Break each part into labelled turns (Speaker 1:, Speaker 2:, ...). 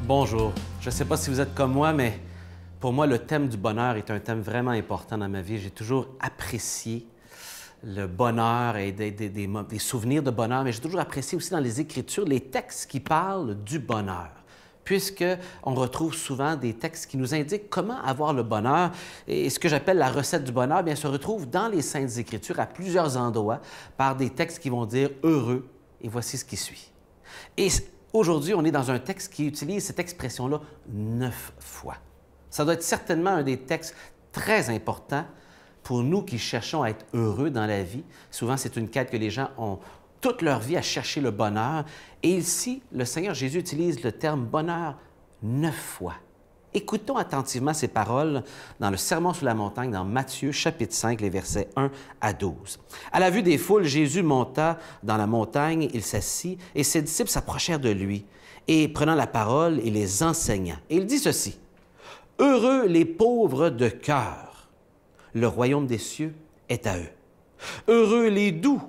Speaker 1: Bonjour. Je ne sais pas si vous êtes comme moi, mais pour moi, le thème du bonheur est un thème vraiment important dans ma vie. J'ai toujours apprécié le bonheur et des souvenirs de bonheur, mais j'ai toujours apprécié aussi dans les Écritures les textes qui parlent du bonheur, puisqu'on retrouve souvent des textes qui nous indiquent comment avoir le bonheur. Et ce que j'appelle la recette du bonheur, bien, se retrouve dans les Saintes Écritures à plusieurs endroits par des textes qui vont dire « heureux », et voici ce qui suit. Et aujourd'hui, on est dans un texte qui utilise cette expression-là 9 fois. Ça doit être certainement un des textes très importants pour nous qui cherchons à être heureux dans la vie. Souvent, c'est une quête que les gens ont toute leur vie à chercher le bonheur. Et ici, le Seigneur Jésus utilise le terme bonheur 9 fois. Écoutons attentivement ces paroles dans le Sermon sur la montagne, dans Matthieu, chapitre 5, les versets 1 à 12. À la vue des foules, Jésus monta dans la montagne, il s'assit, et ses disciples s'approchèrent de lui, et prenant la parole, il les enseigna. Et il dit ceci: « Heureux les pauvres de cœur, le royaume des cieux est à eux. Heureux les doux,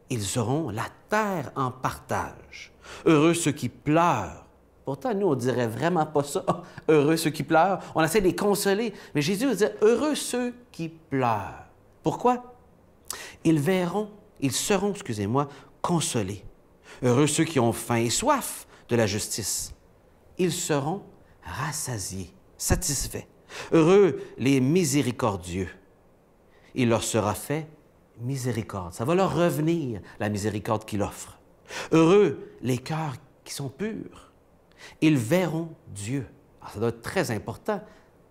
Speaker 1: ils auront la terre en partage. Heureux ceux qui pleurent. » Pourtant, nous, on ne dirait vraiment pas ça. « Heureux ceux qui pleurent. » On essaie de les consoler. Mais Jésus va dire « Heureux ceux qui pleurent. » Pourquoi? Ils seront, consolés. Heureux ceux qui ont faim et soif de la justice. Ils seront rassasiés, satisfaits. Heureux les miséricordieux. Il leur sera fait miséricorde. Ça va leur revenir, la miséricorde qu'il offre. Heureux les cœurs qui sont purs. Ils verront Dieu. Alors, ça doit être très important.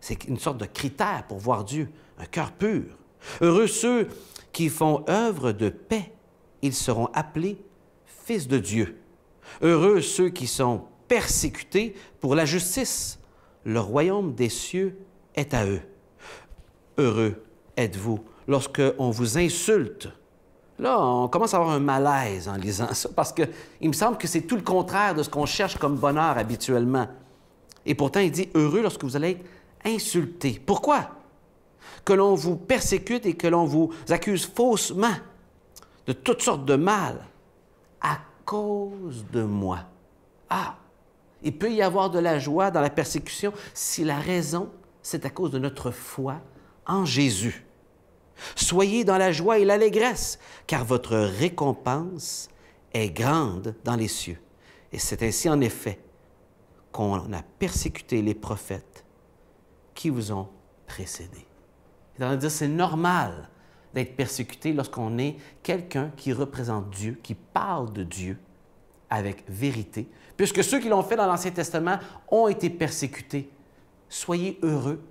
Speaker 1: C'est une sorte de critère pour voir Dieu, un cœur pur. Heureux ceux qui font œuvre de paix. Ils seront appelés fils de Dieu. Heureux ceux qui sont persécutés pour la justice. Le royaume des cieux est à eux. Heureux êtes-vous lorsqu'on vous insulte. Là, on commence à avoir un malaise en lisant ça, parce qu'il me semble que c'est tout le contraire de ce qu'on cherche comme bonheur habituellement. Et pourtant, il dit « heureux lorsque vous allez être insultés ». Pourquoi? Que l'on vous persécute et que l'on vous accuse faussement de toutes sortes de mal à cause de moi. Ah! Il peut y avoir de la joie dans la persécution si la raison, c'est à cause de notre foi en Jésus. Soyez dans la joie et l'allégresse, car votre récompense est grande dans les cieux. Et c'est ainsi, en effet, qu'on a persécuté les prophètes qui vous ont précédés. C'est-à-dire, c'est normal d'être persécuté lorsqu'on est quelqu'un qui représente Dieu, qui parle de Dieu avec vérité, puisque ceux qui l'ont fait dans l'Ancien Testament ont été persécutés. Soyez heureux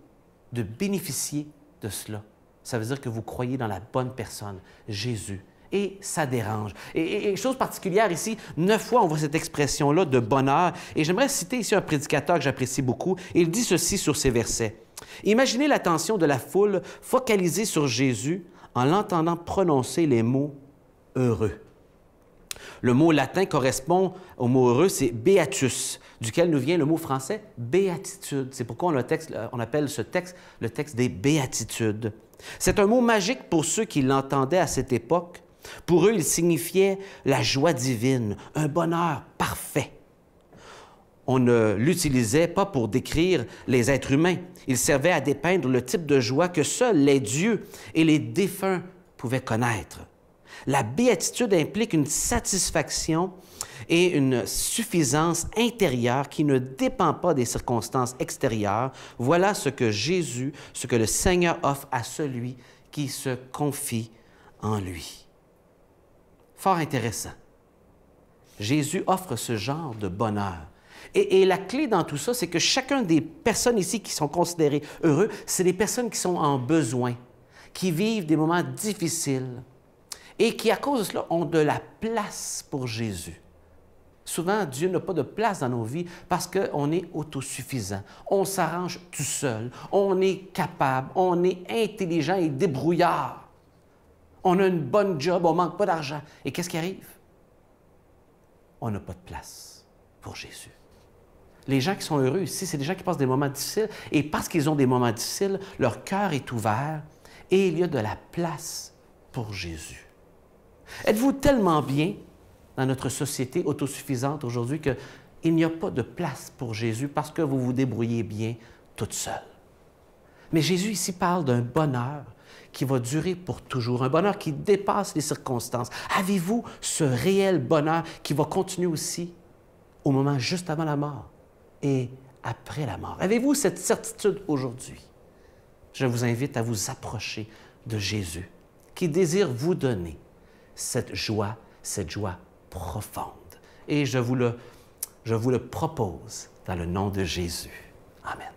Speaker 1: de bénéficier de cela. Ça veut dire que vous croyez dans la bonne personne, Jésus. Et ça dérange. Et chose particulière ici, 9 fois on voit cette expression-là de bonheur. Et j'aimerais citer ici un prédicateur que j'apprécie beaucoup. Il dit ceci sur ces versets. « Imaginez l'attention de la foule focalisée sur Jésus en l'entendant prononcer les mots « heureux ». Le mot latin correspond au mot heureux, c'est beatus, duquel nous vient le mot français béatitude. C'est pourquoi on appelle ce texte le texte des béatitudes. C'est un mot magique pour ceux qui l'entendaient à cette époque. Pour eux, il signifiait la joie divine, un bonheur parfait. On ne l'utilisait pas pour décrire les êtres humains. Il servait à dépeindre le type de joie que seuls les dieux et les défunts pouvaient connaître. La béatitude implique une satisfaction et une suffisance intérieure qui ne dépend pas des circonstances extérieures. Voilà ce que Jésus, ce que le Seigneur offre à celui qui se confie en lui. Fort intéressant. Jésus offre ce genre de bonheur. Et la clé dans tout ça, c'est que chacun des personnes ici qui sont considérées heureux, c'est des personnes qui sont en besoin, qui vivent des moments difficiles, et qui, à cause de cela, ont de la place pour Jésus. Souvent, Dieu n'a pas de place dans nos vies parce qu'on est autosuffisant. On s'arrange tout seul. On est capable. On est intelligent et débrouillard. On a une bonne job. On ne manque pas d'argent. Et qu'est-ce qui arrive? On n'a pas de place pour Jésus. Les gens qui sont heureux ici, c'est des gens qui passent des moments difficiles. Et parce qu'ils ont des moments difficiles, leur cœur est ouvert et il y a de la place pour Jésus. Êtes-vous tellement bien dans notre société autosuffisante aujourd'hui qu'il il n'y a pas de place pour Jésus parce que vous vous débrouillez bien toute seule. Mais Jésus ici parle d'un bonheur qui va durer pour toujours, un bonheur qui dépasse les circonstances. Avez-vous ce réel bonheur qui va continuer aussi au moment juste avant la mort et après la mort? Avez-vous cette certitude aujourd'hui? Je vous invite à vous approcher de Jésus qui désire vous donner cette joie profonde. Et je vous le propose dans le nom de Jésus. Amen.